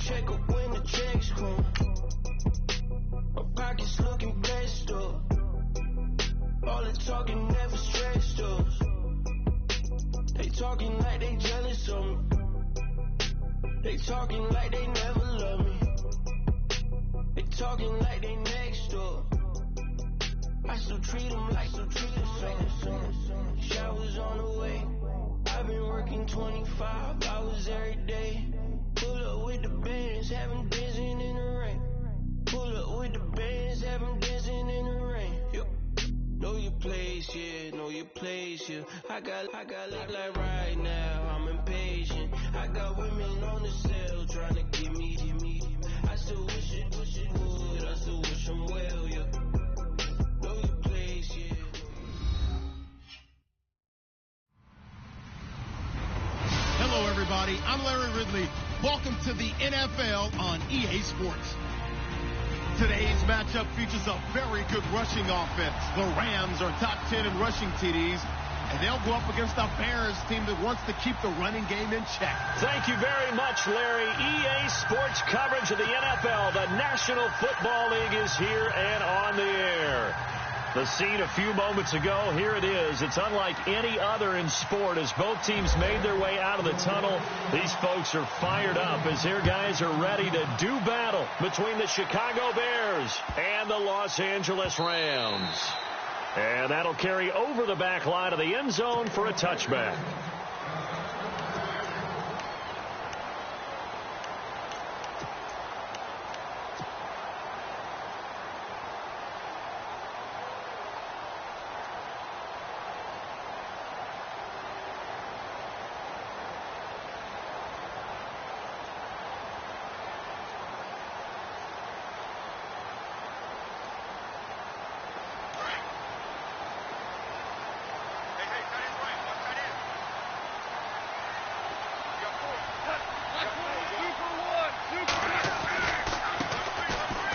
check up when the checks come. My pockets looking blessed up. All the talking never stressed us. They talking like they jealous of me. They talking like they never love me. They talking like they next door. I still treat them like something. Showers on the way. I've been working 25 hours every day. Pull up with the bands, have them dancing in the rain. Pull up with the bands, have them dancing in the rain. Yo. Know your place, yeah, know your place, yeah. I got look like right now, I'm impatient. I got women on the cell trying to get me. I still wish it would, I still wish them well, yeah. Know your place, yeah. Hello, everybody. I'm Larry Ridley. Welcome to the NFL on EA Sports. Today's matchup features a very good rushing offense. The Rams are top 10 in rushing TDs, and they'll go up against the Bears team that wants to keep the running game in check. Thank you very much, Larry. EA Sports coverage of the NFL. The National Football League is here and on the air. The scene a few moments ago, here it is. It's unlike any other in sport as both teams made their way out of the tunnel. These folks are fired up as their guys are ready to do battle between the Chicago Bears and the Los Angeles Rams. And that'll carry over the back line of the end zone for a touchback.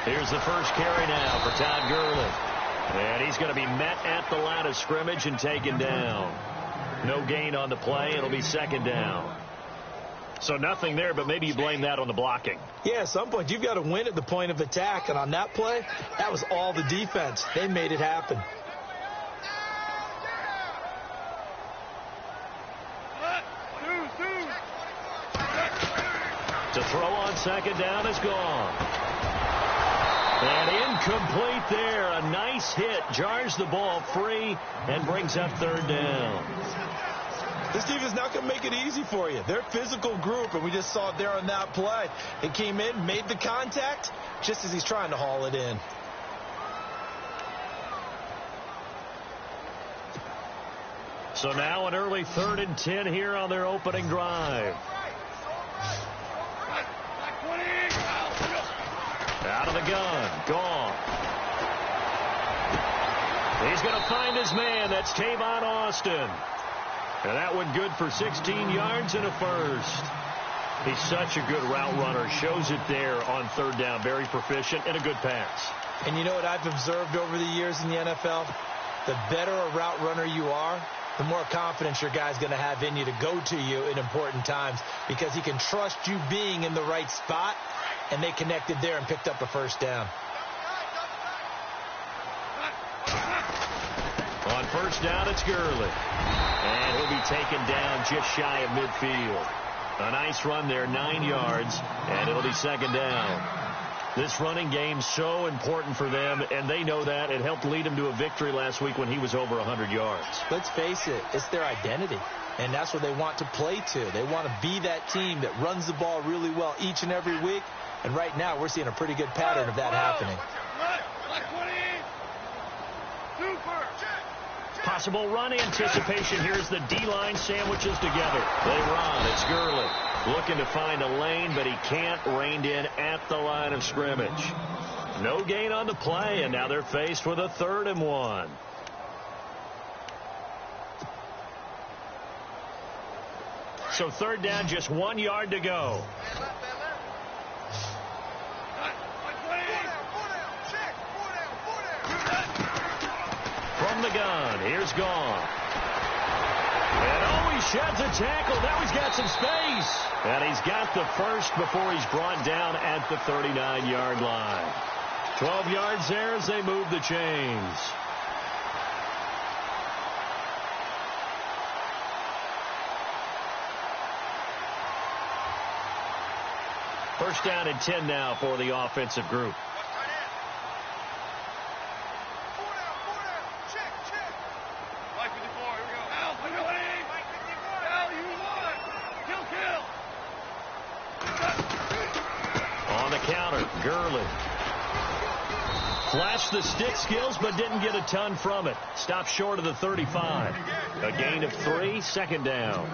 Here's the first carry now for Todd Gurley. And he's going to be met at the line of scrimmage and taken down. No gain on the play. It'll be second down. So nothing there, but maybe you blame that on the blocking. Yeah, at some point you've got to win at the point of attack. And on that play, that was all the defense. They made it happen. To throw on second down is gone. And incomplete there. A nice hit. Jars the ball free and brings up third down. This team is not going to make it easy for you. They're a physical group, and we just saw it there on that play. It came in, made the contact, just as he's trying to haul it in. So now an early 3rd and 10 here on their opening drive. Out of the gun. Gone. He's going to find his man. That's Tavon Austin. And that one good for 16 yards and a first. He's such a good route runner. Shows it there on third down. Very proficient and a good pass. And you know what I've observed over the years in the NFL? The better a route runner you are, the more confidence your guy's going to have in you to go to you in important times because he can trust you being in the right spot. And they connected there and picked up a first down. On first down, it's Gurley. And he'll be taken down just shy of midfield. A nice run there, 9 yards, and it'll be second down. This running game's so important for them, and they know that. It helped lead them to a victory last week when he was over 100 yards. Let's face it, it's their identity. And that's what they want to play to. They want to be that team that runs the ball really well each and every week. And right now, we're seeing a pretty good pattern of that happening. Possible run anticipation. Here's the D-line sandwiches together. They run. It's Gurley looking to find a lane, but he can't. Reined in at the line of scrimmage. No gain on the play, and now they're faced with a 3rd and 1. So third down, just 1 yard to go. From the gun, here's Gone. And oh, he sheds a tackle. Now he's got some space. And he's got the first before he's brought down at the 39-yard line. 12 yards there as they move the chains. First down and 10 now for the offensive group. On the counter, Gurley. Flashed the stick skills, but didn't get a ton from it. Stopped short of the 35. A gain of 3, second down.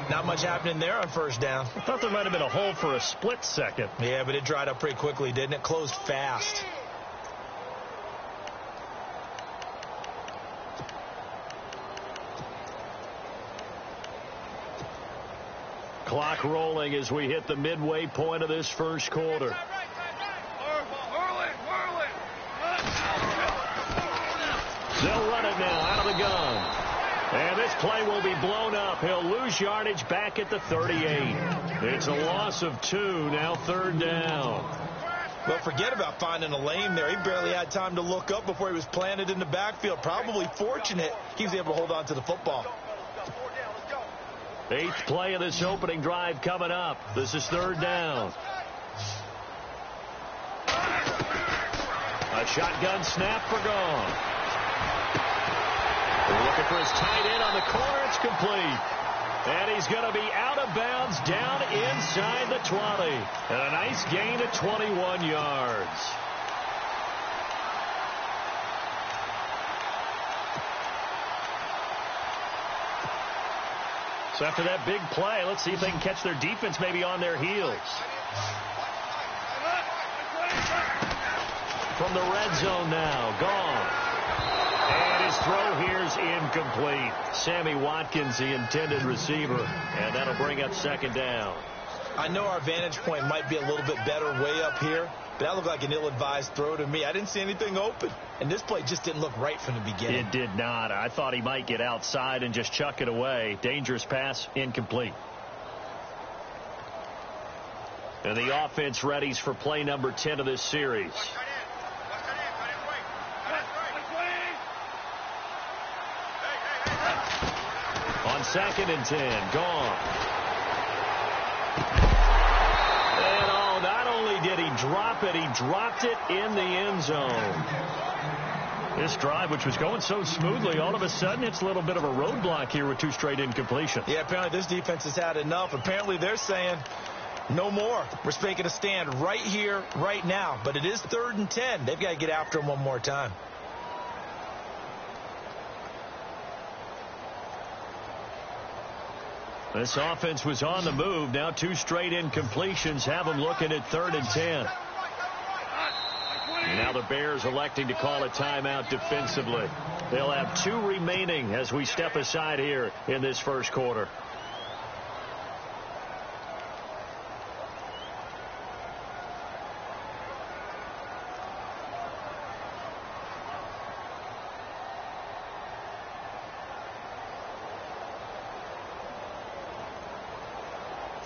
Not much happening there on first down. I thought there might have been a hole for a split second. Yeah, but it dried up pretty quickly, didn't it? Closed fast. Clock rolling as we hit the midway point of this first quarter. They'll run it now out of the gun. And this play will be blown up. He'll lose yardage back at the 38. It's a loss of 2, now third down. Well, forget about finding a lane there. He barely had time to look up before he was planted in the backfield. Probably fortunate he was able to hold on to the football. 8th play of this opening drive coming up. This is third down. A shotgun snap for Gone. They're looking for his tight end on the corner. It's complete. And he's going to be out of bounds down inside the 20. And a nice gain of 21 yards. So after that big play, let's see if they can catch their defense maybe on their heels. From the red zone now, Gone. And his throw here's incomplete. Sammy Watkins, the intended receiver, and that'll bring up second down. I know our vantage point might be a little bit better way up here, but that looked like an ill-advised throw to me. I didn't see anything open, and this play just didn't look right from the beginning. It did not. I thought he might get outside and just chuck it away. Dangerous pass, incomplete. And the offense readies for play number 10 of this series. On 2nd and 10, Gone. And not only did he drop it, he dropped it in the end zone. This drive, which was going so smoothly, all of a sudden it's a little bit of a roadblock here with 2 straight incompletions. Yeah, apparently this defense has had enough. Apparently they're saying no more. We're making a stand right here, right now. But it is 3rd and 10. They've got to get after him one more time. This offense was on the move. Now 2 straight incompletions have them looking at 3rd and 10. Now the Bears electing to call a timeout defensively. They'll have 2 remaining as we step aside here in this first quarter.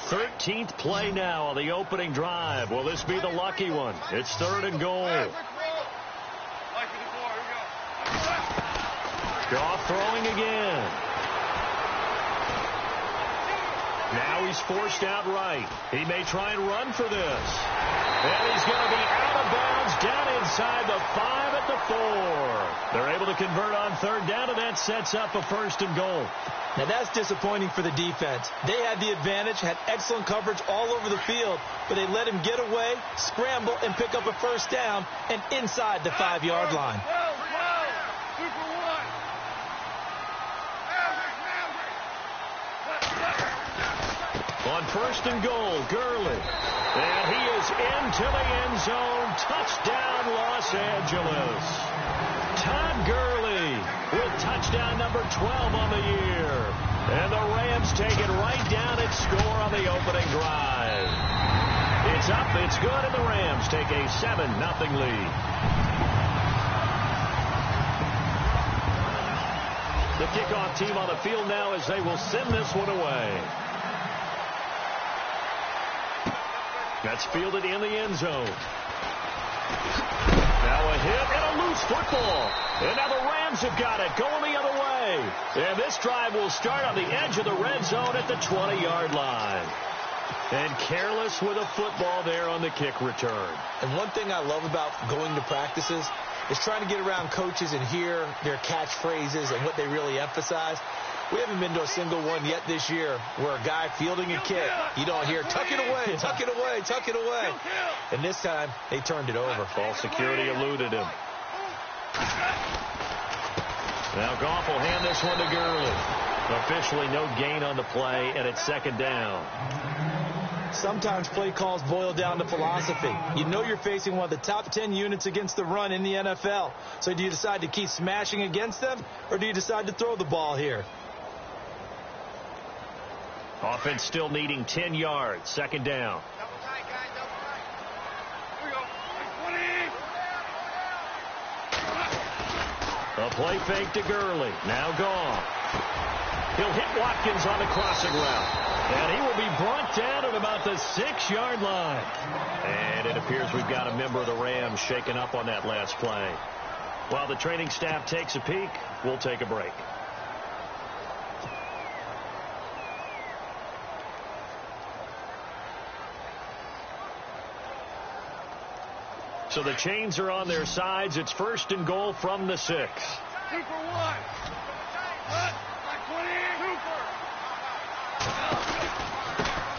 Thirteenth play now on the opening drive. Will this be the lucky one? It's 3rd and goal. Goff throwing again. Now he's forced out right. He may try and run for this. And he's going to be out of bounds down inside the 5 at the 4. They're able to convert on 3rd down, and that sets up a 1st and goal. Now that's disappointing for the defense. They had the advantage, had excellent coverage all over the field, but they let him get away, scramble, and pick up a 1st down and inside the 5-yard line. On 1st and goal, Gurley. And he is into the end zone. Touchdown, Los Angeles. Todd Gurley with touchdown number 12 on the year. And the Rams take it right down and score on the opening drive. It's up, it's good, and the Rams take a 7-0 lead. The kickoff team on the field now as they will send this one away. That's fielded in the end zone. Now a hit and a loose football. And now the Rams have got it going the other way. And this drive will start on the edge of the red zone at the 20-yard line. And careless with a football there on the kick return. And one thing I love about going to practices is trying to get around coaches and hear their catchphrases and what they really emphasize. We haven't been to a single one yet this year where a guy fielding a kick, you don't hear, tuck it away, tuck it away, tuck it away. And this time, they turned it over. Ball security eluded him. Now Goff will hand this one to Gurley. Officially no gain on the play, and it's second down. Sometimes play calls boil down to philosophy. You know you're facing one of the top 10 units against the run in the NFL. So do you decide to keep smashing against them, or do you decide to throw the ball here? Offense still needing 10 yards. Second down. A play fake to Gurley. Now gone. He'll hit Watkins on the crossing route. And he will be brought down at about the 6-yard line. And it appears we've got a member of the Rams shaken up on that last play. While the training staff takes a peek, we'll take a break. So the chains are on their sides. It's first and goal from the 6. 2 for 1.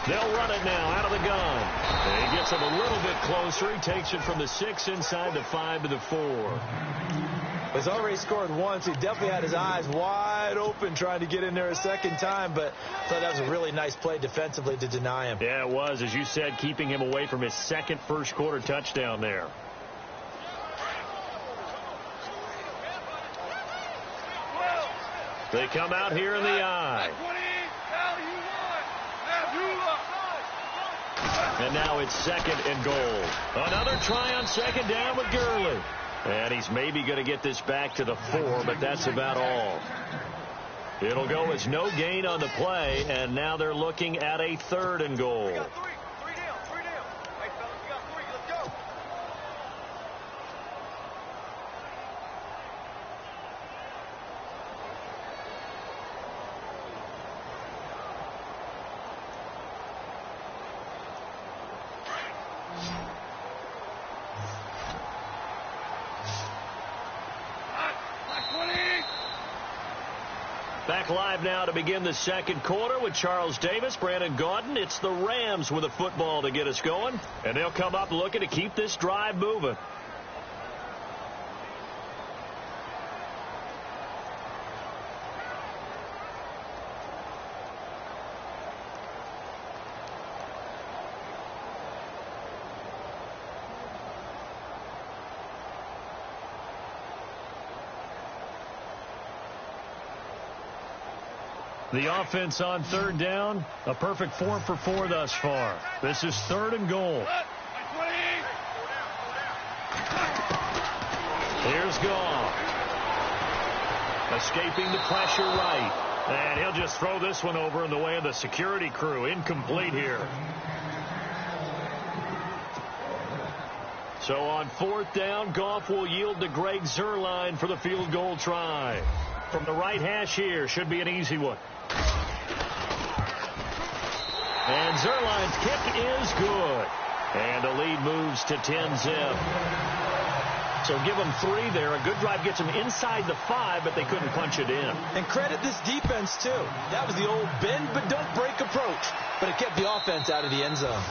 They'll run it now out of the gun. And he gets it a little bit closer. He takes it from the 6 inside the 5 to the 4. He's already scored once. He definitely had his eyes wide open trying to get in there a second time, but I thought that was a really nice play defensively to deny him. Yeah, it was, as you said, keeping him away from his second first-quarter touchdown there. They come out here in the eye. And now it's second and goal. Another try on second down with Gurley. And he's maybe going to get this back to the 4, but that's about all. It'll go as no gain on the play, and now they're looking at a 3rd and goal. Back live now to begin the second quarter with Charles Davis, Brandon Gaudin. It's the Rams with the football to get us going, and they'll come up looking to keep this drive moving. The offense on 3rd down, a perfect 4 for 4 thus far. This is 3rd and goal. Here's Goff. Escaping the pressure right. And he'll just throw this one over in the way of the security crew. Incomplete here. So on 4th down, Goff will yield to Greg Zuerlein for the field goal try. From the right hash here, should be an easy one. And Zuerlein's kick is good. And the lead moves to 10-zip. So give them 3 there. A good drive gets them inside the 5, but they couldn't punch it in. And credit this defense, too. That was the old bend but don't break approach. But it kept the offense out of the end zone.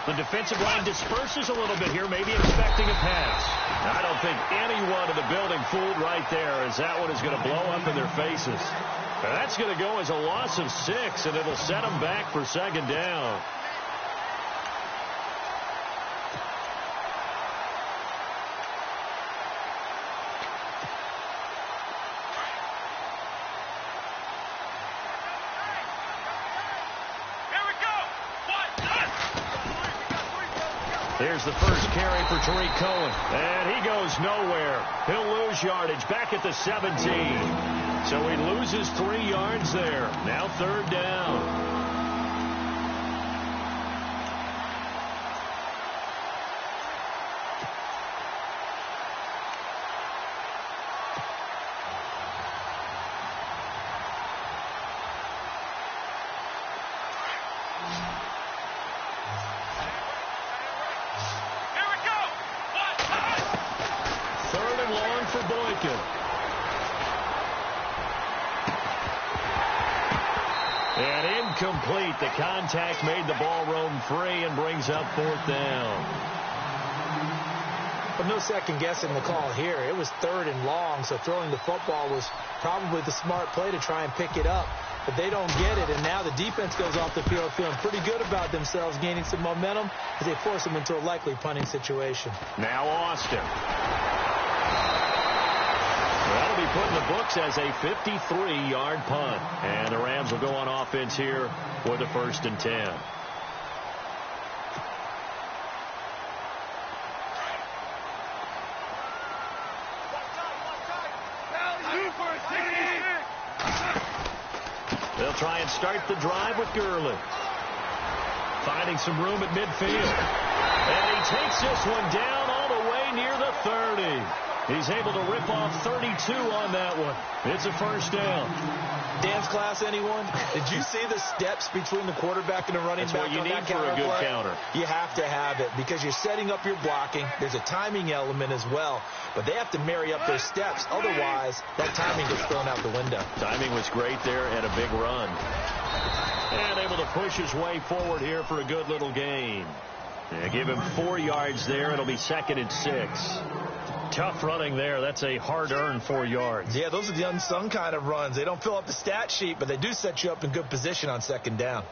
The defensive line disperses a little bit here, maybe expecting a pass. I don't think anyone in the building fooled right there, as that one is going to blow up in their faces. And that's going to go as a loss of 6, and it'll set them back for second down. Here's the first carry for Tariq Cohen. And he goes nowhere. He'll lose yardage back at the 17. So he loses 3 yards there. Now 3rd down. And incomplete. The contact made the ball roam free and brings up 4th down. But no second guessing the call here. It was 3rd and long, so throwing the football was probably the smart play to try and pick it up. But they don't get it, and now the defense goes off the field feeling pretty good about themselves, gaining some momentum as they force them into a likely punting situation. Now Austin. That'll be put in the books as a 53-yard punt. And the Rams will go on offense here with a 1st and 10. They'll try and start the drive with Gurley. Finding some room at midfield. And he takes this one down all the way near the 30. He's able to rip off 32 on that one. It's a 1st down. Dance class, anyone? Did you see the steps between the quarterback and the running back? That's what you need for a good counter. You have to have it because you're setting up your blocking. There's a timing element as well. But they have to marry up their steps. Otherwise, that timing gets thrown out the window. Timing was great there and a big run. And able to push his way forward here for a good little gain. Yeah, give him 4 yards there. It'll be 2nd and 6. Tough running there. That's a hard-earned 4 yards. Yeah, those are the unsung kind of runs. They don't fill up the stat sheet, but they do set you up in good position on 2nd down.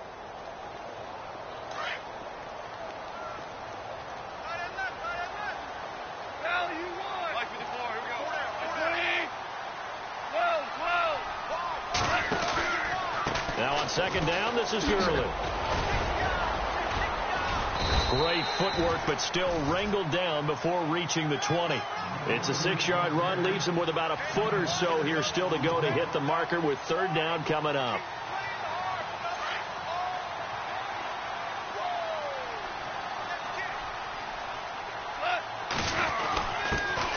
Now on 2nd down, this is Gurley. Great footwork, but still wrangled down before reaching the 20. It's a 6-yard run, leaves him with about a foot or so here still to go to hit the marker with 3rd down coming up.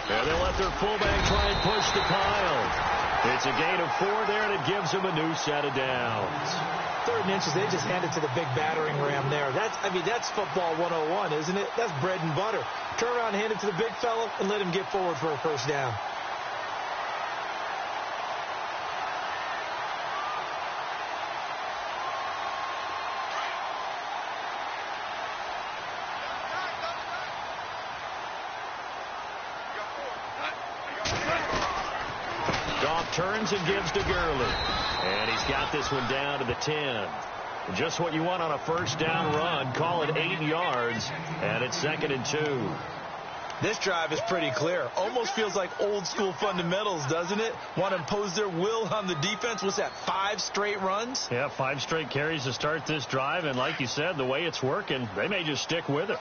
And they'll let their fullback try and push the pile. It's a gain of 4 there, and it gives him a new set of downs. 3rd and inches, they just handed to the big battering ram there. That's football 101, isn't it? That's bread and butter. Turn around, hand it to the big fella, and let him get forward for a 1st down. Turns and gives to Gurley. And he's got this one down to the 10. Just what you want on a 1st down run. Call it 8 yards. And it's 2nd and 2. This drive is pretty clear. Almost feels like old school fundamentals, doesn't it? Want to impose their will on the defense. What's that, 5 straight runs? Yeah, 5 straight carries to start this drive. And like you said, the way it's working, they may just stick with it.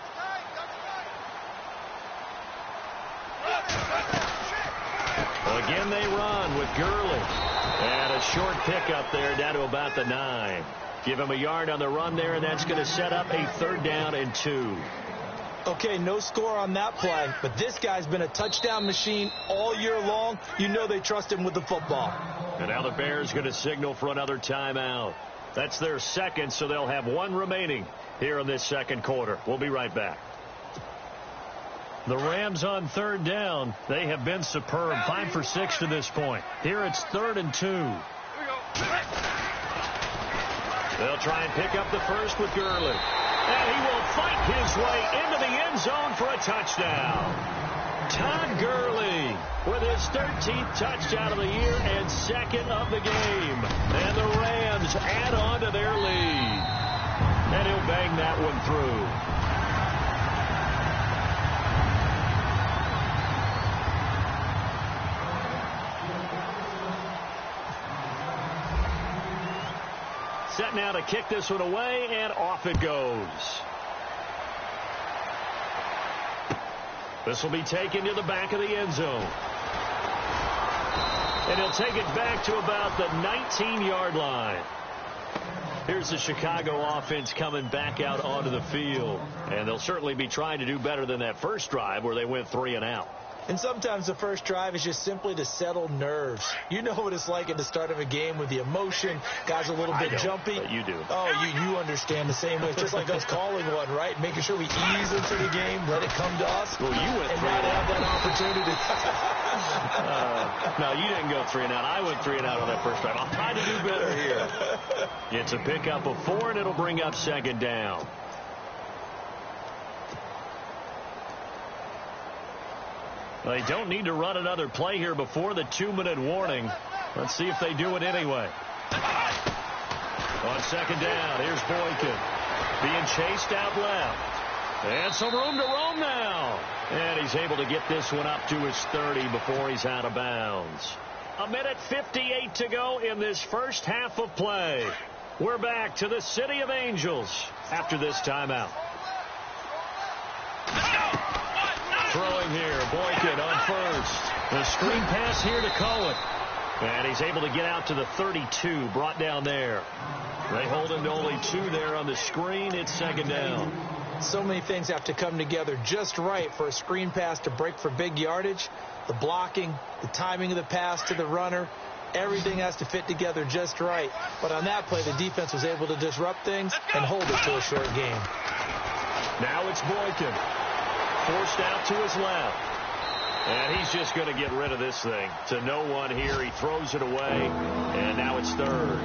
Again, they run with Gurley. And a short pickup there down to about the 9. Give him a yard on the run there, and that's going to set up a 3rd down and 2. Okay, no score on that play, but this guy's been a touchdown machine all year long. You know they trust him with the football. And now the Bears going to signal for another timeout. That's their 2nd, so they'll have 1 remaining here in this 2nd quarter. We'll be right back. The Rams on 3rd down. They have been superb. 5 for 6 to this point. Here it's 3rd and 2. They'll try and pick up the first with Gurley. And he will fight his way into the end zone for a touchdown. Todd Gurley with his 13th touchdown of the year and 2nd of the game. And the Rams add on to their lead. And he'll bang that one through. Set now to kick this one away, and off it goes. This will be taken to the back of the end zone. And he'll take it back to about the 19-yard line. Here's the Chicago offense coming back out onto the field. And they'll certainly be trying to do better than that first drive where they went 3 and out. And sometimes the first drive is just simply to settle nerves. You know what it's like at the start of a game with the emotion. Guys a little bit jumpy. But you do. Oh, you understand the same way. It's just like us calling one, right? Making sure we ease into the game, let it come to us. Well, you went and 3 and have that opportunity. No, you didn't go 3 and out. I went 3 and out on that first drive. I'll try to do better here. It's a pickup of 4, and it'll bring up 2nd down. They don't need to run another play here before the 2-minute warning. Let's see if they do it anyway. On 2nd down, here's Boykin. Being chased out left. And some room to roam now. And he's able to get this one up to his 30 before he's out of bounds. 1:58 to go in this first half of play. We're back to the City of Angels after this timeout. Throwing here, Boykin on first. The screen pass here to Cohen. And he's able to get out to the 32, brought down there. They hold him to only 2 there on the screen. It's 2nd down. So many things have to come together just right for a screen pass to break for big yardage. The blocking, the timing of the pass to the runner, everything has to fit together just right. But on that play, the defense was able to disrupt things and hold it to a short game. Now it's Boykin. Forced out to his left. And he's just going to get rid of this thing. To no one here. He throws it away. And now it's 3rd.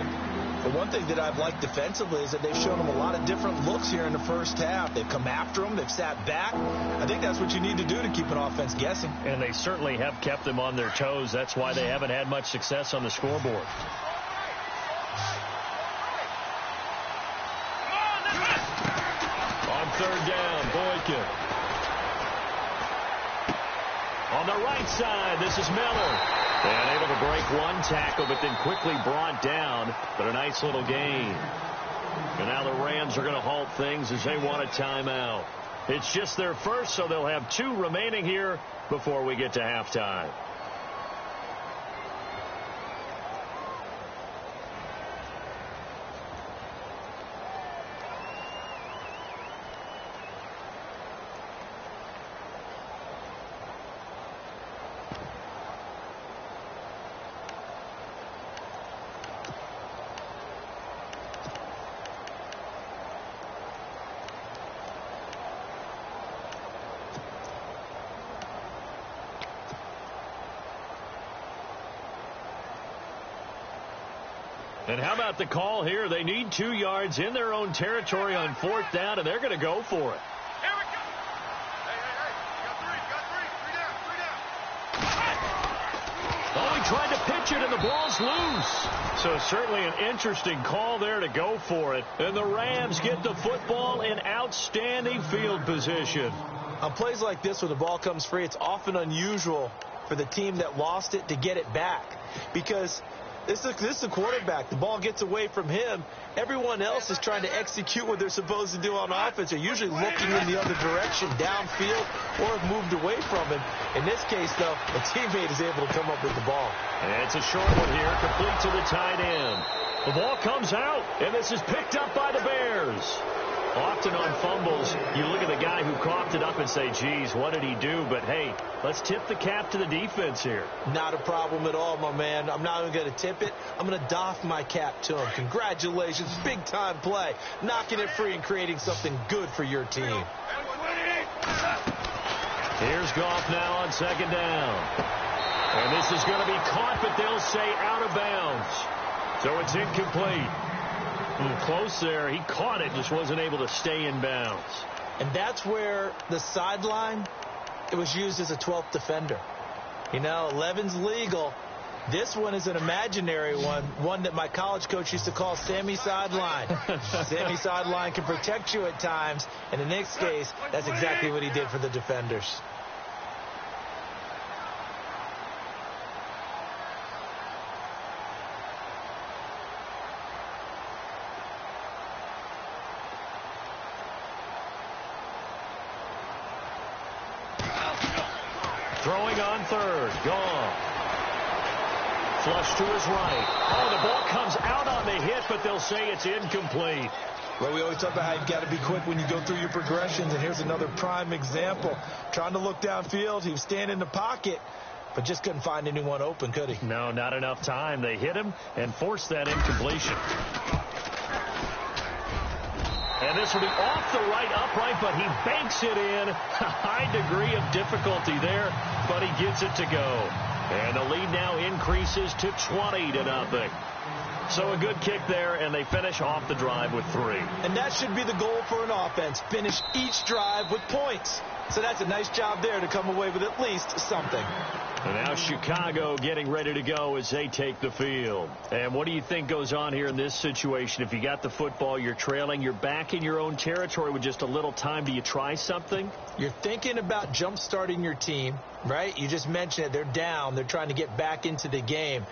The one thing that I've liked defensively is that they've shown him a lot of different looks here in the first half. They've come after him. They've sat back. I think that's what you need to do to keep an offense guessing. And they certainly have kept them on their toes. That's why they haven't had much success on the scoreboard. On 3rd down, Boykin. On the right side, this is Miller. And able to break one tackle, but then quickly brought down. But a nice little gain. And now the Rams are going to halt things as they want a timeout. It's just their first, so they'll have 2 remaining here before we get to halftime. And how about the call here? They need 2 yards in their own territory on 4th down, and they're going to go for it. Here we go. Hey. Got three. Oh, he tried to pitch it, and the ball's loose. So certainly an interesting call there to go for it. And the Rams get the football in outstanding field position. On plays like this where the ball comes free, it's often unusual for the team that lost it to get it back. Because this is the quarterback. The ball gets away from him. Everyone else is trying to execute what they're supposed to do on offense. They're usually looking in the other direction, downfield, or have moved away from him. In this case, though, a teammate is able to come up with the ball. And it's a short one here, complete to the tight end. The ball comes out, and this is picked up by the Bears. Often on fumbles, you look at the guy who coughed it up and say, geez, what did he do? But, hey, let's tip the cap to the defense here. Not a problem at all, my man. I'm not even going to tip it. I'm going to doff my cap to him. Congratulations. Big-time play. Knocking it free and creating something good for your team. Here's Goff now on 2nd down. And this is going to be caught, but they'll say out of bounds. So it's incomplete. Close there. He caught it, just wasn't able to stay in bounds. And that's where the sideline, it was used as a 12th defender. You know, 11's legal. This one is an imaginary one that my college coach used to call Sammy Sideline. Sammy Sideline can protect you at times, and in this case, that's exactly what he did for the defenders. Throwing on third. Gone. Flush to his right. Oh, the ball comes out on the hit, but they'll say it's incomplete. Well, we always talk about how you've got to be quick when you go through your progressions, and here's another prime example. Trying to look downfield, he was standing in the pocket, but just couldn't find anyone open, could he? No, not enough time. They hit him and forced that incompletion. And this will be off the right upright, but he banks it in. A high degree of difficulty there, but he gets it to go. And the lead now increases to 20-0. So a good kick there, and they finish off the drive with 3. And that should be the goal for an offense. Finish each drive with points. So that's a nice job there to come away with at least something. And now Chicago getting ready to go as they take the field. And what do you think goes on here in this situation? If you got the football, you're trailing, you're back in your own territory with just a little time. Do you try something? You're thinking about jump-starting your team, right? You just mentioned it. They're down. They're trying to get back into the game.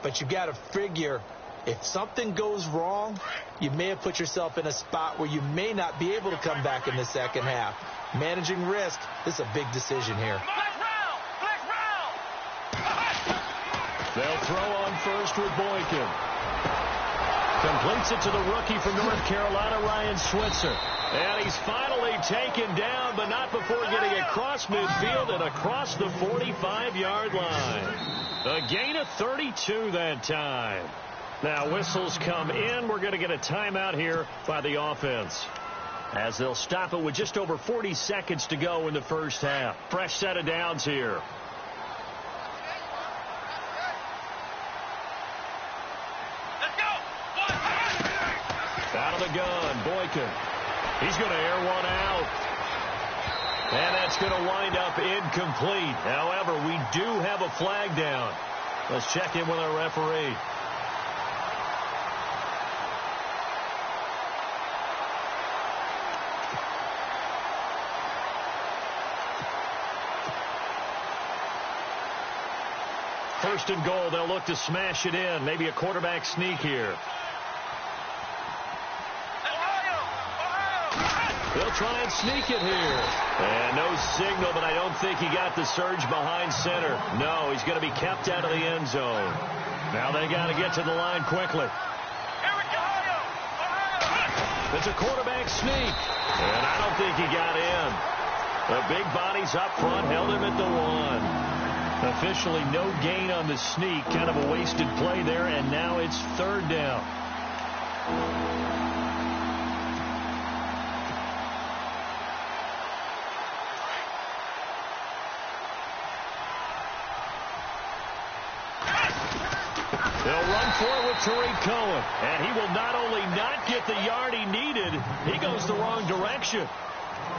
But you've got to figure, if something goes wrong, you may have put yourself in a spot where you may not be able to come back in the second half. Managing risk, this is a big decision here. They'll throw on first with Boykin. Completes it to the rookie from North Carolina, Ryan Switzer. And he's finally taken down, but not before getting across midfield and across the 45-yard line. A gain of 32 that time. Now whistles come in. We're going to get a timeout here by the offense, as they'll stop it with just over 40 seconds to go in the first half. Fresh set of downs here. Out of the gun, Boykin. He's going to air one out. And that's going to wind up incomplete. However, we do have a flag down. Let's check in with our referee. First and goal, they'll look to smash it in. Maybe a quarterback sneak here. They'll try and sneak it here. And no signal, but I don't think he got the surge behind center. No, he's going to be kept out of the end zone. Now they got to get to the line quickly. It's a quarterback sneak. And I don't think he got in. The big bodies up front held him at the 1. Officially no gain on the sneak. Kind of a wasted play there, and now it's third down. They'll run for it with Tariq Cohen. And he will not only not get the yard he needed, he goes the wrong direction.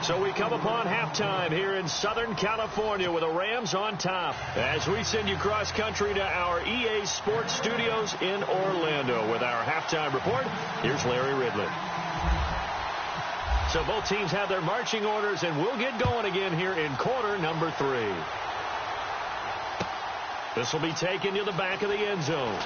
So we come upon halftime here in Southern California with the Rams on top. As we send you cross country to our EA Sports Studios in Orlando with our halftime report, here's Larry Ridley. So both teams have their marching orders, and we'll get going again here in quarter number 3. This will be taken to the back of the end zone.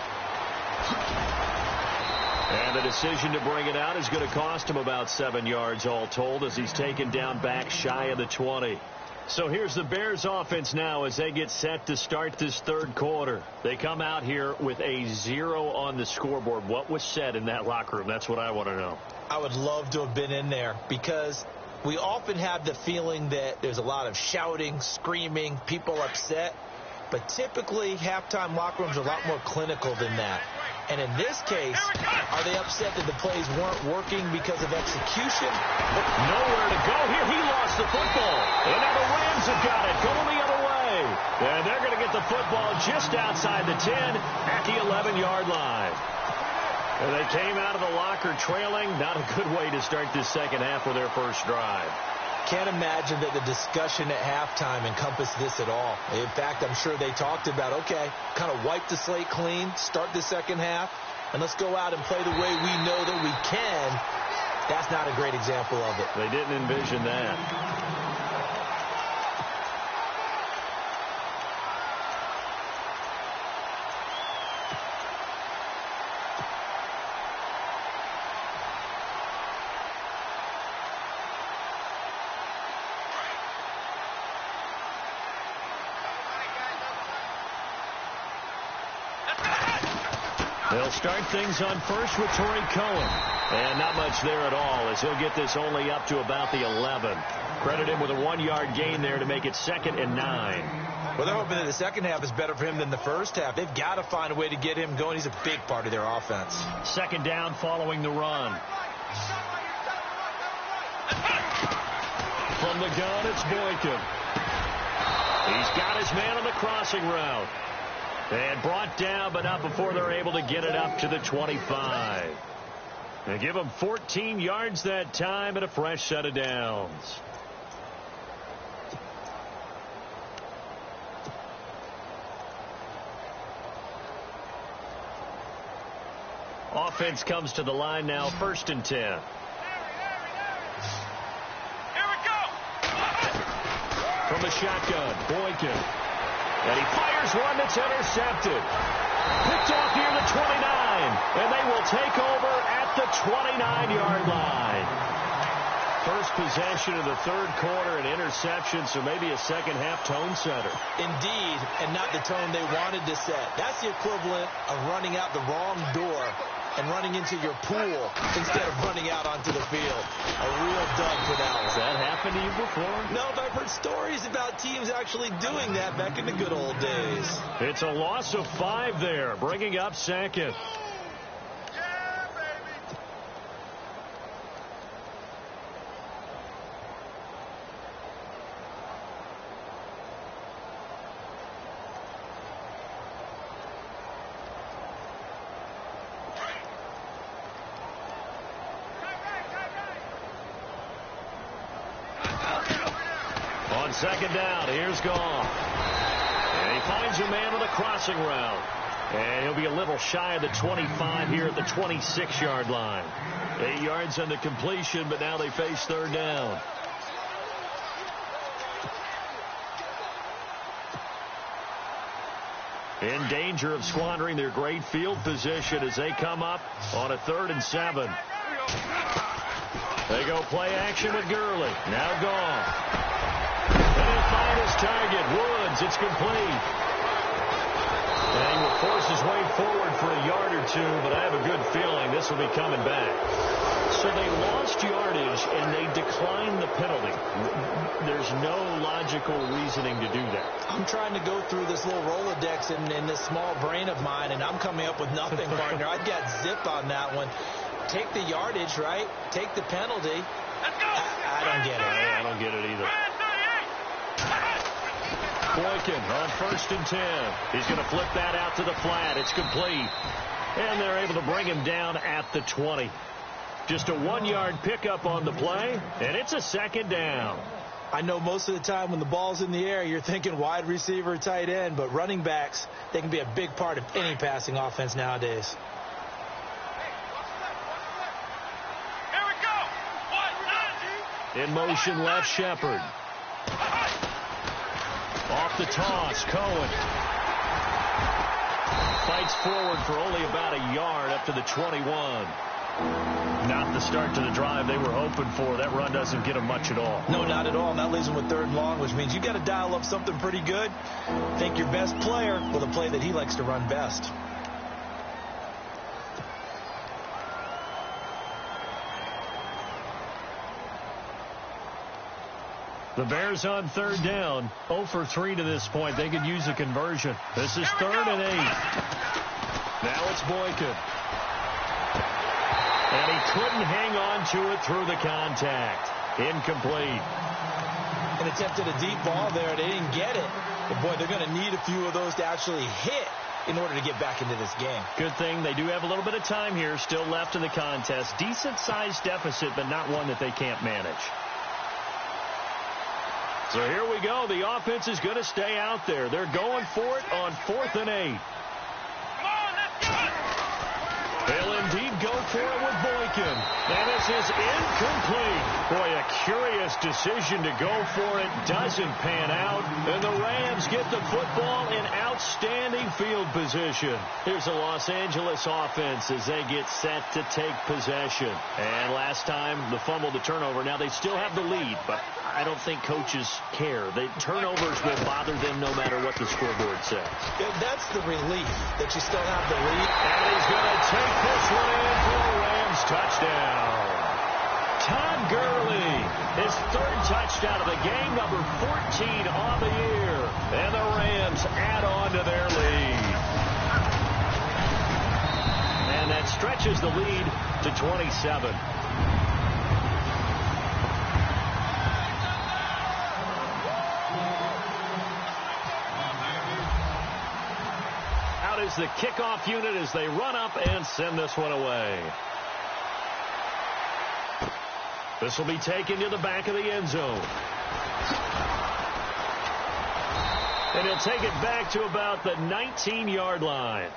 And the decision to bring it out is going to cost him about 7 yards all told, as he's taken down back shy of the 20. So here's the Bears offense now as they get set to start this third quarter. They come out here with a 0 on the scoreboard. What was said in that locker room? That's what I want to know. I would love to have been in there, because we often have the feeling that there's a lot of shouting, screaming, people upset. But typically, halftime locker rooms are a lot more clinical than that. And in this case, are they upset that the plays weren't working because of execution? Nowhere to go here. He lost the football. And now the Rams have got it going the other way. And they're going to get the football just outside the 10 at the 11-yard line. And they came out of the locker trailing. Not a good way to start this second half with their first drive. Can't imagine that the discussion at halftime encompassed this at all. In fact, I'm sure they talked about, okay, kind of wipe the slate clean, start the second half, and let's go out and play the way we know that we can. That's not a great example of it. They didn't envision that. They'll start things on first with Torrey Cohen. And not much there at all, as he'll get this only up to about the 11. Credit him with a 1-yard gain there to make it 2nd and 9. Well, they're hoping that the second half is better for him than the first half. They've got to find a way to get him going. He's a big part of their offense. 2nd down following the run. From the gun, it's Boykin. He's got his man on the crossing route. And brought down, but not before they're able to get it up to the 25. They give him 14 yards that time and a fresh set of downs. Offense comes to the line now, 1st and 10. Here we go. From the shotgun, Boykin. And he fires one that's intercepted. Picked off near the 29. And they will take over at the 29-yard line. First possession of the 3rd quarter, an interception, so maybe a second-half tone setter. Indeed, and not the tone they wanted to set. That's the equivalent of running out the wrong door and running into your pool instead of running out onto the field. A real dud for that one. Has that happened to you before? No, but I've heard stories about teams actually doing that back in the good old days. It's a loss of 5 there, bringing up 2nd. Yeah, baby. On 2nd down, here's Goff. And he finds a man with a crossing route. And he'll be a little shy of the 25 here at the 26-yard line. 8 yards on the completion, but now they face 3rd down. In danger of squandering their great field position as they come up on a 3rd and 7. They go play action with Gurley. Now Goff. And he'll find his target. Woods, it's complete. And he will force his way forward for a yard or 2, but I have a good feeling this will be coming back. So they lost yardage, and they declined the penalty. There's no logical reasoning to do that. I'm trying to go through this little Rolodex in this small brain of mine, and I'm coming up with nothing, partner. I've got zip on that one. Take the yardage, right? Take the penalty. Let's go. I don't get it. I don't get it either. Boykin on 1st and 10. He's going to flip that out to the flat. It's complete. And they're able to bring him down at the 20. Just a 1-yard pickup on the play, and it's a 2nd down. I know most of the time when the ball's in the air, you're thinking wide receiver, tight end, but running backs, they can be a big part of any passing offense nowadays. Here we go. In motion, left Shepard. Off the toss, Cohen. Fights forward for only about a yard up to the 21. Not the start to the drive they were hoping for. That run doesn't get them much at all. No, not at all. And that leaves them with 3rd and long, which means you got to dial up something pretty good. Think your best player with a play that he likes to run best. The Bears on 3rd down, 0 for 3 to this point. They could use a conversion. This is 3rd and 8. Now it's Boykin. And he couldn't hang on to it through the contact. Incomplete. And attempted a deep ball there. They didn't get it. But, boy, they're going to need a few of those to actually hit in order to get back into this game. Good thing they do have a little bit of time here still left in the contest. Decent-sized deficit, but not one that they can't manage. So here we go. The offense is going to stay out there. They're going for it on 4th and 8. Come on, let's go. They'll indeed go for it with Boykin. And this is incomplete. Boy, a curious decision to go for it. Doesn't pan out. And the Rams get the football in outstanding field position. Here's the Los Angeles offense as they get set to take possession. And last time, the fumble, the turnover. Now they still have the lead, but I don't think coaches care. The turnovers will bother them no matter what the scoreboard says. Yeah, that's the relief that you still have the lead. And he's going to take this one in for a Rams touchdown. Todd Gurley, his third touchdown of the game, number 14 on the year. And the Rams add on to their lead. And that stretches the lead to 27. Out is the kickoff unit as they run up and send this one away. This will be taken to the back of the end zone. And he'll take it back to about the 19-yard line.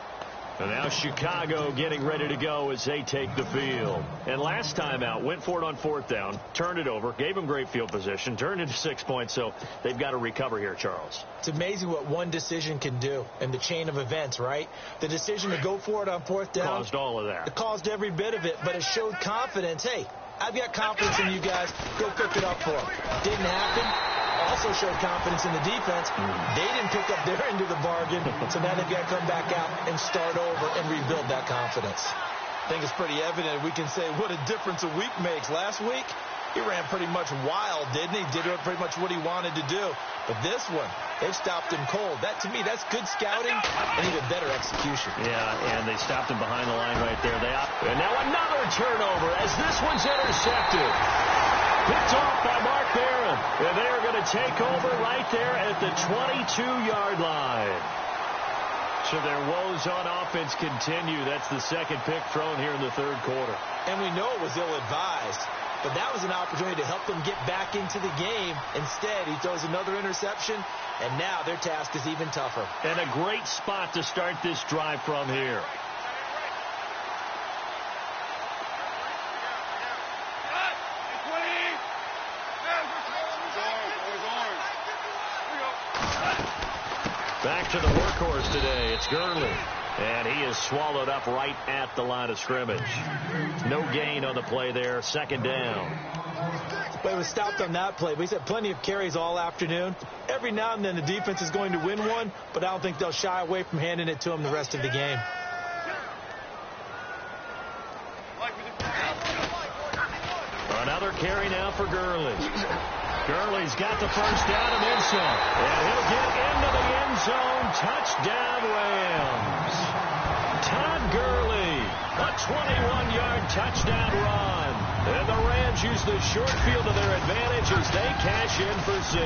And now Chicago getting ready to go as they take the field. And last time out, went for it on fourth down, turned it over, gave them great field position, turned into 6 points, so they've got to recover here, Charles. It's amazing what one decision can do in the chain of events, right? The decision to go for it on fourth down. Caused all of that. It caused every bit of it, but it showed confidence. Hey, I've got confidence in you guys. Go pick it up for them. Didn't happen. Also showed confidence in the defense. They didn't pick up their end of the bargain, so now they've got to come back out and start over and rebuild that confidence. I think it's pretty evident. We can say what a difference a week makes. Last week, he ran pretty much wild, didn't he? Did pretty much what he wanted to do. But this one, they've stopped him cold. That, to me, that's good scouting and even better execution. Yeah, and they stopped him behind the line right there. And now another turnover as this one's intercepted. Picked off by Mark Barron. And they are going to take over right there at the 22-yard line. So their woes on offense continue. That's the second pick thrown here in the third quarter. And we know it was ill-advised, but that was an opportunity to help them get back into the game. Instead, he throws another interception, and now their task is even tougher. And a great spot to start this drive from here. Back to the workhorse today. It's Gurley. And he is swallowed up right at the line of scrimmage. No gain on the play there. Second down. But it was stopped on that play. He's had plenty of carries all afternoon. Every now and then the defense is going to win one, but I don't think they'll shy away from handing it to him the rest of the game. Another carry now for Gurley. Gurley's got the first down and then some. And he'll get into the end zone. Touchdown, Rams. Todd Gurley, a 21-yard touchdown run. And the Rams use the short field to their advantage as they cash in for 6.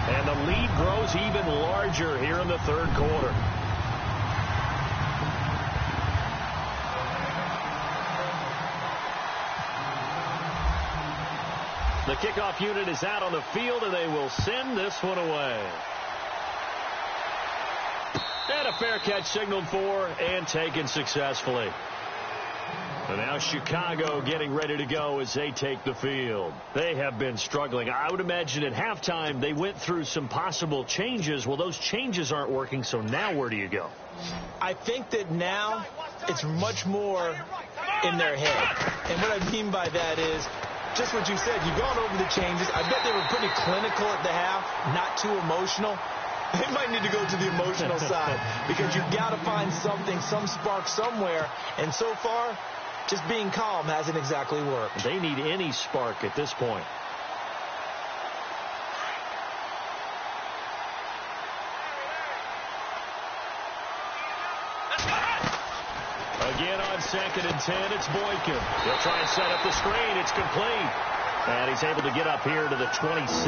And the lead grows even larger here in the third quarter. The kickoff unit is out on the field, and they will send this one away. And a fair catch signaled for and taken successfully. And now Chicago getting ready to go as they take the field. They have been struggling. I would imagine at halftime they went through some possible changes. Well, those changes aren't working, so now where do you go? I think that now it's much more in their head. And what I mean by that is, just what you said, you've gone over the changes. I bet they were pretty clinical at the half, not too emotional. They might need to go to the emotional side because you've got to find something, some spark somewhere. And so far, just being calm hasn't exactly worked. They need any spark at this point. Again on 2nd and 10, it's Boykin. He'll try and set up the screen. It's complete. And he's able to get up here to the 26.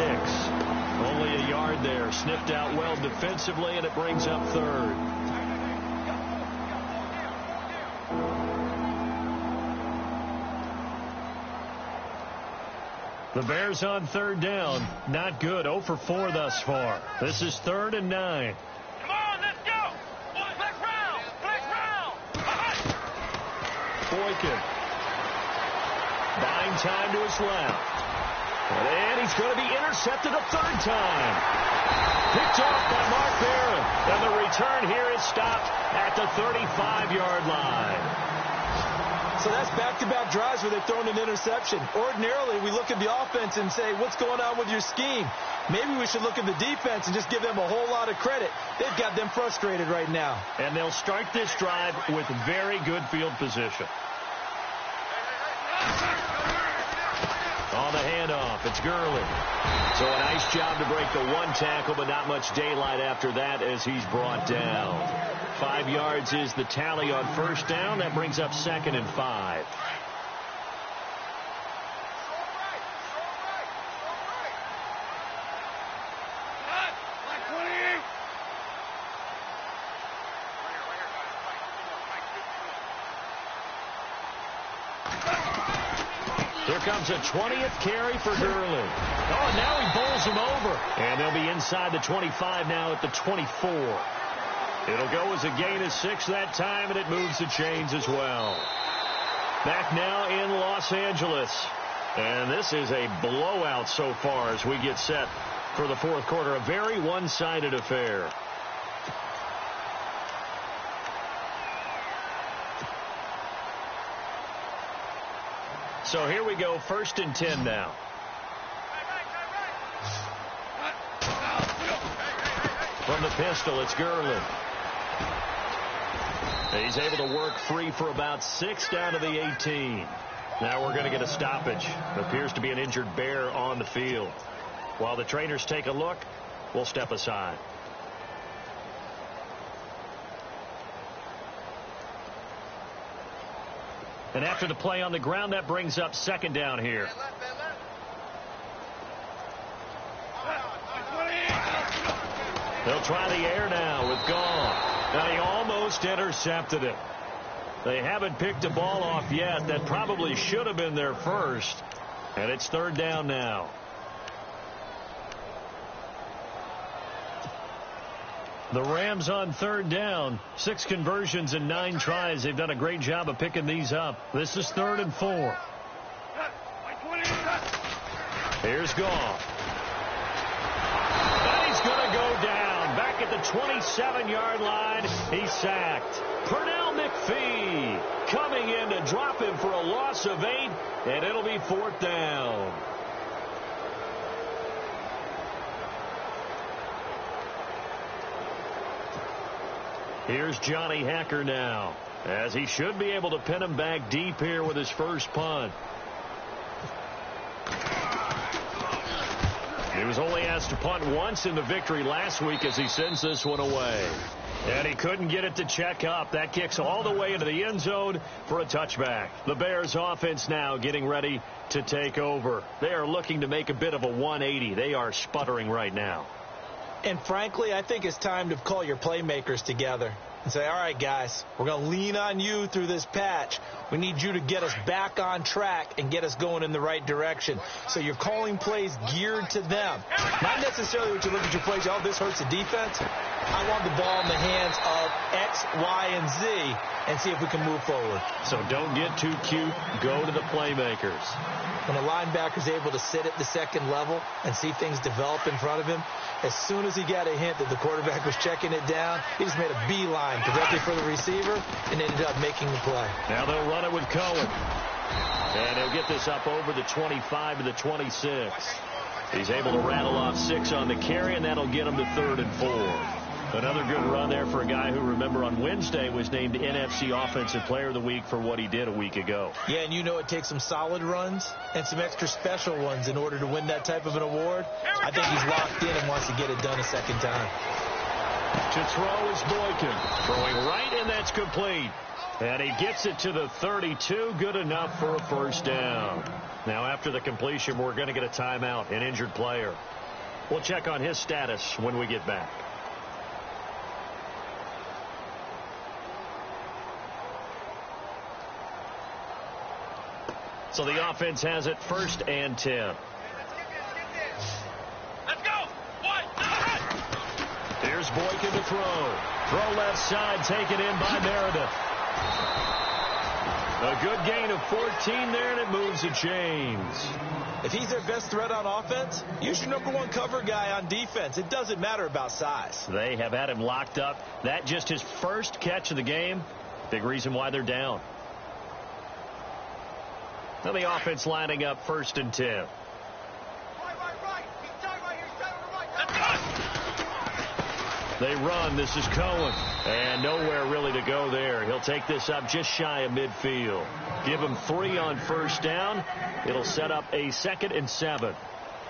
Only a yard there. Sniffed out well defensively, and it brings up third. The Bears on third down. Not good. 0 for 4 thus far. This is 3rd and 9. Boykin. Buying time to his left. And he's going to be intercepted a third time. Picked off by Mark Barron. And the return here is stopped at the 35-yard line. So that's back-to-back drives where they've thrown an interception. Ordinarily, we look at the offense and say, what's going on with your scheme? Maybe we should look at the defense and just give them a whole lot of credit. They've got them frustrated right now. And they'll start this drive with very good field position. On the handoff, it's Gurley. So a nice job to break the one tackle, but not much daylight after that as he's brought down. 5 yards is the tally on first down. That brings up 2nd and 5. Here comes a 20th carry for Gurley. Oh, and now he bowls him over. And they'll be inside the 25 now at the 24. It'll go as a gain of 6 that time, and it moves the chains as well. Back now in Los Angeles. And this is a blowout so far as we get set for the fourth quarter. A very one-sided affair. So here we go, 1st and 10 now. From the pistol, it's Gurley. He's able to work free for about 6 down to the 18. Now we're going to get a stoppage. Appears to be an injured bear on the field. While the trainers take a look, we'll step aside. And after the play on the ground, that brings up 2nd down here. They'll try the air now with Goff. Now he almost intercepted it. They haven't picked a ball off yet. That probably should have been their first. And it's 3rd down now. The Rams on 3rd down. 6 conversions and 9 tries. They've done a great job of picking these up. This is 3rd and 4. Here's Goff. And he's going to go down. Back at the 27-yard line. He's sacked. Pernell McPhee coming in to drop him for a loss of 8. And it'll be 4th down. Here's Johnny Hacker now, as he should be able to pin him back deep here with his first punt. He was only asked to punt once in the victory last week as he sends this one away. And he couldn't get it to check up. That kicks all the way into the end zone for a touchback. The Bears offense now getting ready to take over. They are looking to make a bit of a 180. They are sputtering right now. And frankly, I think it's time to call your playmakers together and say, all right, guys, we're going to lean on you through this patch. We need you to get us back on track and get us going in the right direction. So you're calling plays geared to them. Not necessarily what you look at your plays, oh, this hurts the defense. I want the ball in the hands of X, Y, and Z and see if we can move forward. So don't get too cute. Go to the playmakers. When a linebacker's able to sit at the 2nd level and see things develop in front of him, as soon as he got a hint that the quarterback was checking it down, he just made a beeline directly for the receiver and ended up making the play. Now they'll run it with Cohen. And he'll get this up over the 25 to the 26. He's able to rattle off 6 on the carry, and that'll get him to 3rd and 4. Another good run there for a guy who, remember, on Wednesday was named NFC Offensive Player of the Week for what he did a week ago. Yeah, and you know it takes some solid runs and some extra special ones in order to win that type of an award. I think he's locked in and wants to get it done a 2nd time. To throw is Boykin. Throwing right, and that's complete. And he gets it to the 32. Good enough for a 1st down. Now, after the completion, we're going to get a timeout, an injured player. We'll check on his status when we get back. So the offense has it 1st and 10. Let's go. Here's Boykin to throw. Throw left side, taken in by Meredith. A good gain of 14 there, and it moves the chains. If he's their best threat on offense, use your #1 cover guy on defense. It doesn't matter about size. They have had him locked up. That just his first catch of the game. Big reason why they're down. Now the offense lining up 1st and 10. They run. This is Cohen. And nowhere really to go there. He'll take this up just shy of midfield. Give him 3 on 1st down. It'll set up a 2nd and 7.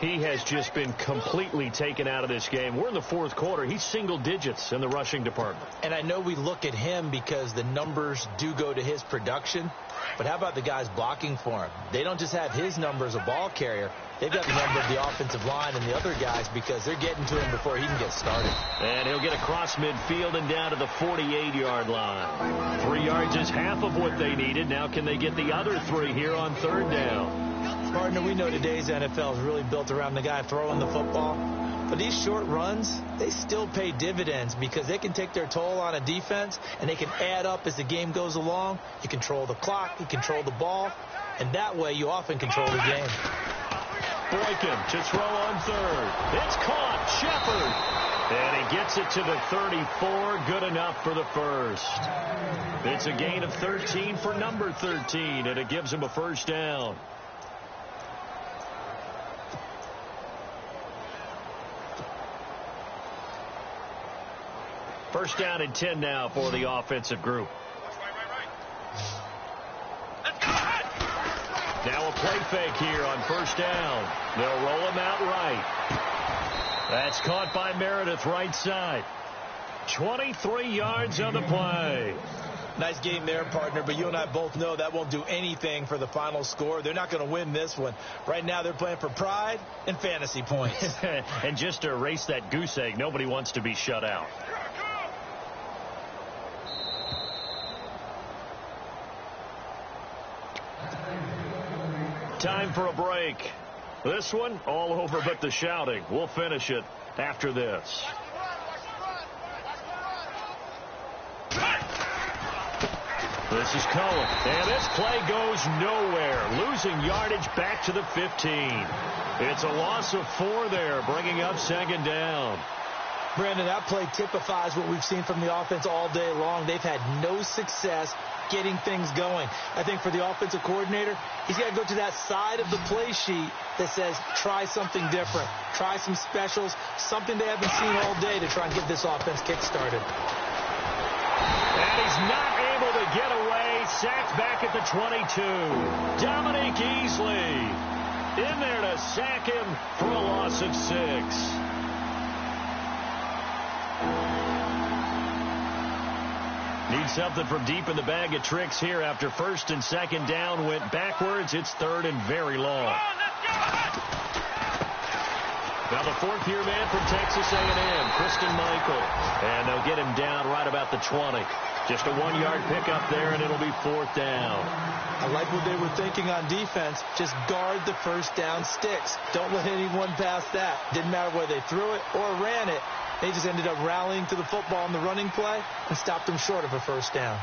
He has just been completely taken out of this game. We're in the 4th quarter. He's single digits in the rushing department. And I know we look at him because the numbers do go to his production. But how about the guys blocking for him? They don't just have his number as a ball carrier. They've got the number of the offensive line and the other guys because they're getting to him before he can get started. And he'll get across midfield and down to the 48-yard line. 3 yards is half of what they needed. Now can they get the other 3 here on 3rd down? Partner, we know today's NFL is really built around the guy throwing the football. But these short runs, they still pay dividends because they can take their toll on a defense and they can add up as the game goes along. You control the clock, you control the ball, and that way you often control the game. Boykin to throw on 3rd. It's caught. Shepard. And he gets it to the 34. Good enough for the 1st. It's a gain of 13 for number 13, and it gives him a 1st down. First down and 10 now for the offensive group. Now a play fake here on 1st down. They'll roll him out right. That's caught by Meredith right side. 23 yards on the play. Nice game there, partner, but you and I both know that won't do anything for the final score. They're not going to win this one. Right now they're playing for pride and fantasy points. And just to erase that goose egg, nobody wants to be shut out. Time for a break. This one all over but the shouting. We'll finish it after this. This is Cohen. And this play goes nowhere. Losing yardage back to the 15. It's a loss of 4 there, bringing up 2nd down. Brandon, that play typifies what we've seen from the offense all day long. They've had no success getting things going. I think for the offensive coordinator, he's got to go to that side of the play sheet that says try something different, try some specials, something they haven't seen all day to try and get this offense kick-started. And he's not able to get away. Sacked back at the 22. Dominique Easley in there to sack him for a loss of 6. Need something from deep in the bag of tricks here after 1st and 2nd down went backwards. It's 3rd and very long. Now the 4th-year man from Texas A&M, Christian Michael. And they'll get him down right about the 20. Just a 1-yard pickup there, and it'll be 4th down. I like what they were thinking on defense. Just guard the 1st down sticks. Don't let anyone pass that. Didn't matter whether they threw it or ran it. They just ended up rallying to the football on the running play and stopped them short of a 1st down.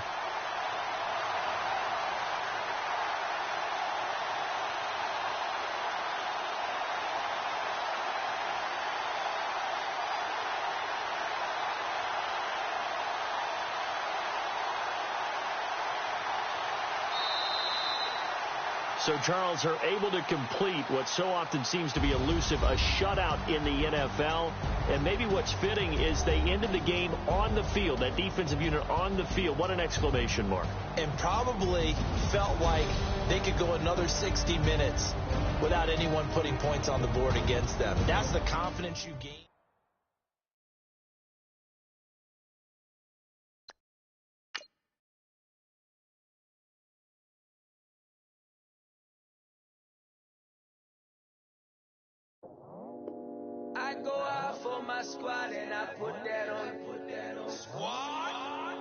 So Charles are able to complete what so often seems to be elusive, a shutout in the NFL. And maybe what's fitting is they ended the game on the field, that defensive unit on the field. What an exclamation mark. And probably felt like they could go another 60 minutes without anyone putting points on the board against them. That's the confidence you gain. I go out for my squad and I put that on squad.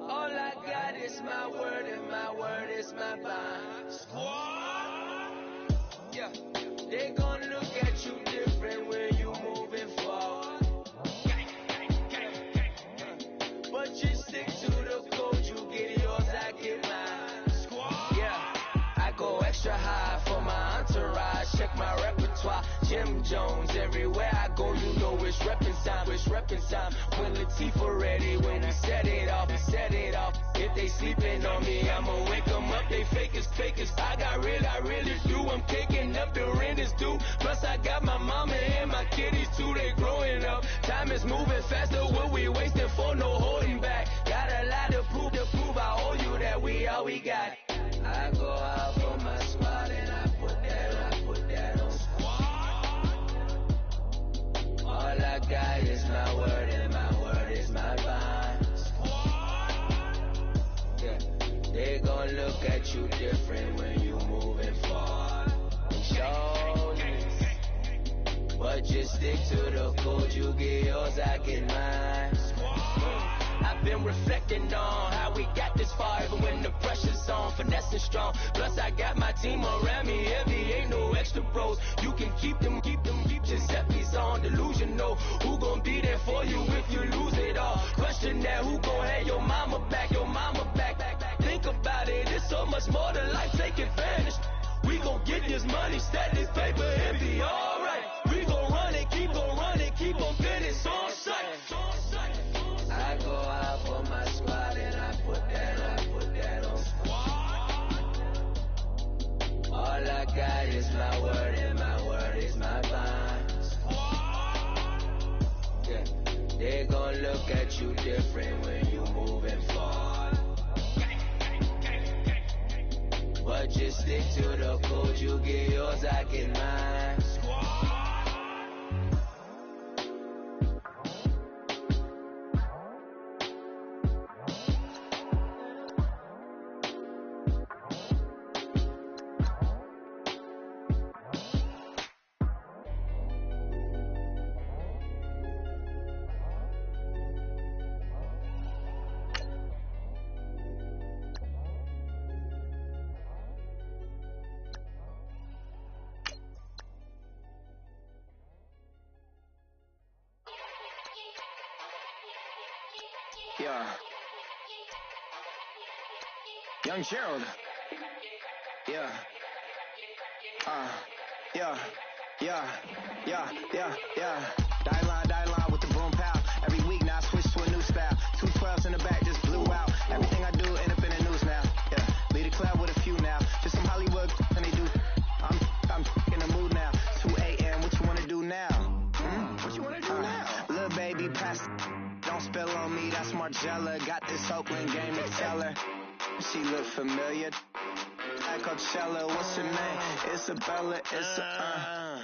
All I got is my word and my word is my bond. Squad. Yeah, they gon' look at you different when you moving forward. But you stick to the code, you get yours, I get mine. Squad. Yeah, I go extra high for my entourage. Check my repertoire. Jim Jones, everywhere I go, you know it's reppin' time. reppin' time. When Latifah ready, when we set it off. If they sleeping on me, I'ma wake them up. They fakers. I really do. I'm kicking up the rent is due. Plus I got my mama and my kiddies too. They growing up. Time is moving faster. What we wasting for? No holding back. Got a lot to prove. I owe you that we all we got. I go out for my squad and I put that on squad. All I got is my word and my word is my bond. Yeah. They gon' look at you different when you moving forward. But just stick to the code. You get yours, I get mine. I've been reflecting on how we got this far, even when the pressure's on, finesse is strong. Plus I got my team around me heavy, ain't no extra bros. You can keep them. Giuseppe's on delusional. Who gon' be there for you if you lose it all? Question that, who gon' have your mama back? Think about it, it's so much more than life, take advantage. We gon' get this money, stack this paper, and be alright. We gon' run it, keep on getting on sight. I go out for my squad and I put that on squad. All I got is my word and my word is my bond. Yeah. They gon' look at you different when you moving forward. But just stick to the code, you get yours, I get mine. Yeah. Young Gerald. Yeah. Die line with the boom pow. Every week now I switch to a new style. 212s in the back just blew out. Everything I do end up in the news now. Yeah. Lead a club with a few now. Just some Hollywood and they do. I'm in the mood now. 2 a.m. What you wanna do now? What you wanna do now? Little baby pass. Don't spill on me, that's Margella. Got this Oakland game to tell her. She look familiar. Like Coachella, what's her name? Isabella,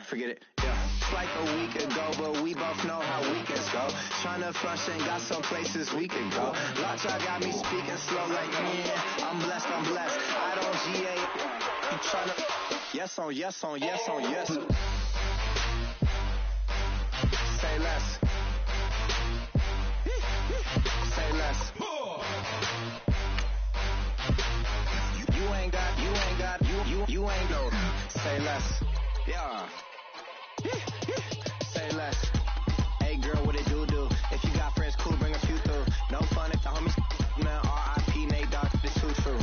forget it, yeah. It's like a week ago, but we both know how weekends go. Tryna function, got some places we could go. Lockjaw got me speaking slow like, yeah, I'm blessed. I don't GA, you tryna, yes on yes. Say less. Say less. You ain't no. Say less. Yeah. Say less. Hey girl, what it do? If you got friends, cool, bring a few through. No fun if the homies, man. R.I.P. Nate Dogg, this too true.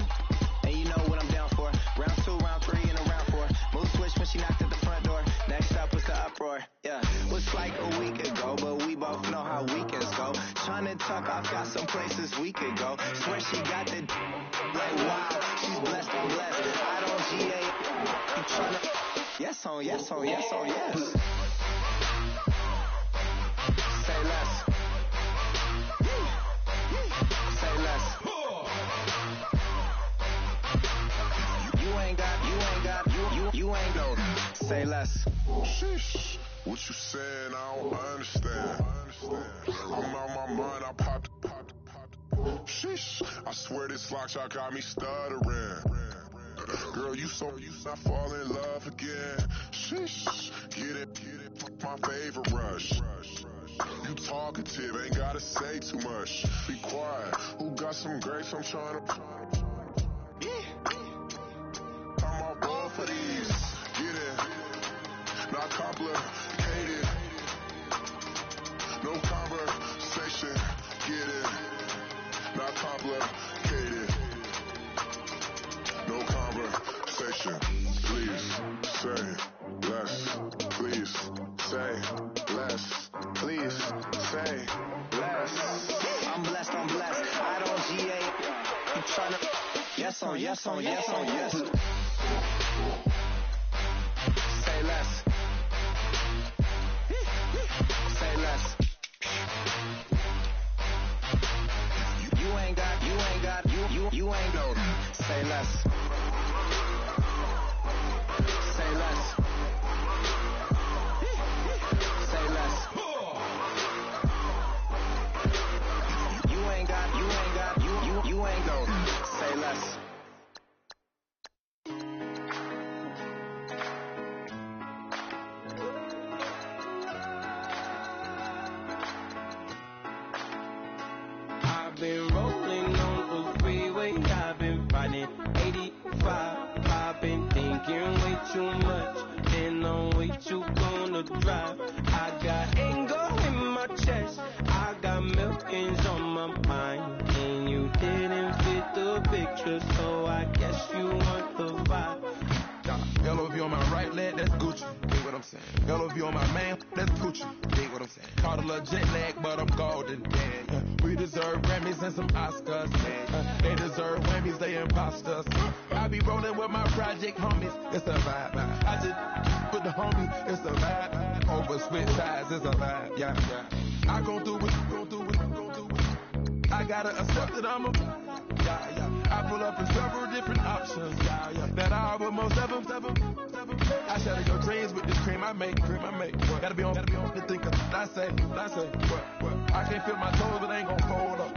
And you know what I'm down for. Round 2, round 3, and a round 4. Mood switch when she knocked at the front door. Next up was the uproar. Yeah. Was like a week ago, but we both know how weekends go. Tryna tuck off, got some places we could go. Swear she got the like wow, she's blessed. I don't GA. You tryna yes on yes. Say less. Say less. You ain't no. Say less. Sheesh. What you saying? I don't understand. I'm out my mind. I popped. Sheesh. I swear this lockjaw got me stuttering. Girl, you not fall in love again. Sheesh. Get it. Fuck my favorite rush. You talkative, ain't gotta say too much. Be quiet. Who got some grapes? I'm trying to. I'm on board for these. Get it. Not complicated. No conversation. Get it. Not complicated. No conversation. Please say less. Please say less. Please Say less. I'm blessed, I don't GA. You tryna, yes on, yes on, yes on, yes. Say less. Say less. You ain't got, you ain't no. Say less. Say less. Say less. You ain't no. Say less. I've been rolling on the freeway, I've been riding 85. I've been thinking way too much, and I'm way too gonna drive. I got anger in my chest, I got millions on my mind, and you didn't fit the picture, so I guess you want the vibe. LOV on my right leg, that's Gucci. Dig what I'm saying? LOV on my man, that's Gucci. Dig what I'm saying? Caught a little jet lag, but I'm golden. Yeah. We deserve Grammys and some Oscars. They deserve Whammies, they imposters. I be rolling with my project homies. It's a vibe. I just put the homie. It's a vibe. Over switch sides, it's a vibe. Yeah. I gon' do it. I gotta accept that I'm a. Yeah. I pull up in several different options. Yeah. That album most ever. I shatter your dreams with this cream I make. What? Gotta be on the thinker. I say. What? I can't feel my toes, but ain't gon' fold up.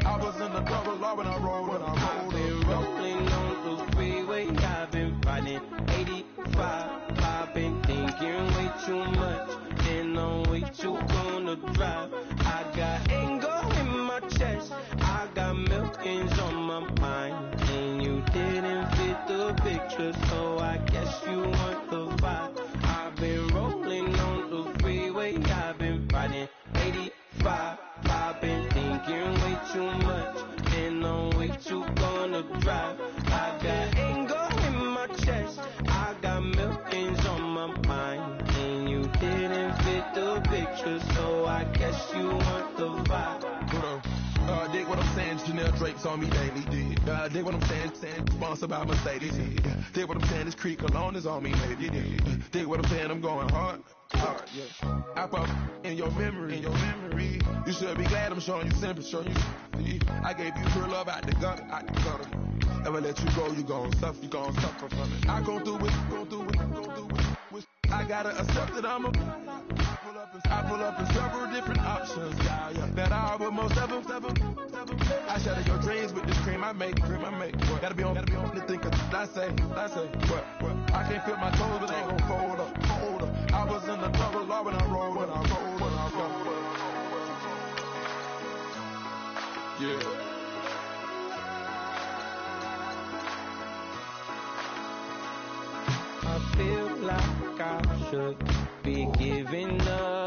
I was in the double law when I rolled. I've been rolling on the freeway, I've been riding 85. I've been thinking way too much, and I'm way too gonna drive. I got anger in my chest, I got millions on my mind, and you didn't fit the picture, so I guess you want the vibe. I've been rolling on the freeway, I've been riding 85. I've been thinking way too much, and I'm way too gonna drive. I got anger in my chest, I got millions on my mind, and you didn't fit the picture, so I guess you want the vibe. Dig what I'm saying, Chanel drapes on me daily. Dig what I'm saying, sponsored by Mercedes. Dig what I'm saying, this Creek Cologne is on me, maybe. Dig what I'm saying, I'm going hard. Yeah. I pop in your memory. You should be glad I'm showing you sympathy. I gave you pure love out the gutter. Ever let you go, you gon' suffer from it. I gon' do it. I gotta accept that I'm a. I pull up in several different options. Yeah. That album most ever. I shatter your dreams with this cream I make. What? Gotta be on the thinker. I say. What? I can't feel my toes, but ain't gon' fold up. I was in the double law when I rolled. Yeah. I feel like I should be giving up.